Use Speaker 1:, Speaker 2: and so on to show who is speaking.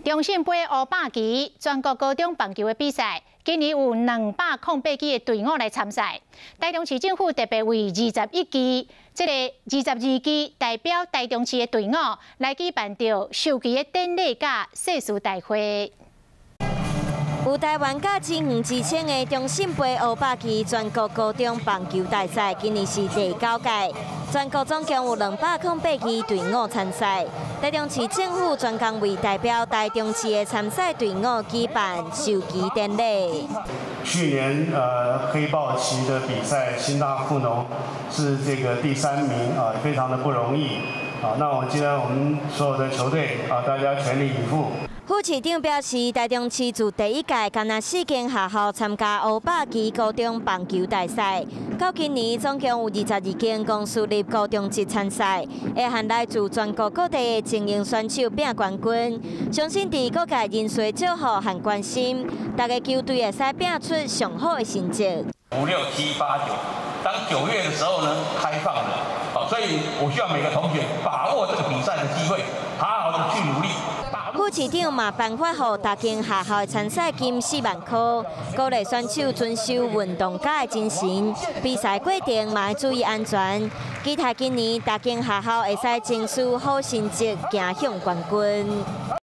Speaker 1: 中信杯500期全国高中棒球的比赛，今年有208支的队伍来参赛。台中市政府特别为21期、22期代表台中市的队伍来举办着授旗的典礼甲誓词大会。
Speaker 2: 有台湾甲之远之称的中信杯500期全国高中棒球大赛，今年是第9届。全国总共有208支队伍参赛。台中市政府专工为代表台中市的参赛队伍举办授旗典礼。
Speaker 3: 去年黑豹旗的比赛，新大附农是这个第3名非常的不容易那我今天我们所有的球队大家全力以赴。
Speaker 2: 副市长表示，台中市自第1届敢若4间学校参加500期高中棒球大赛，到今年总共有22间公私立高中级参赛，会和来自全国各地的精英选手拼冠军。相信伫各界人数照顾和关心，大家球队会使拼出上好的成绩。
Speaker 4: 5、6、7、8、9，当9月的时候呢，开放了，所以我希望每个同学把握这个比赛的机会，好好的去努力。
Speaker 2: 副市长嘛颁发予大间学校的参赛金4万块，鼓励选手遵守运动家的精神，比赛过程嘛要注意安全。期待今年大间学校会使争取好成绩，走向冠军。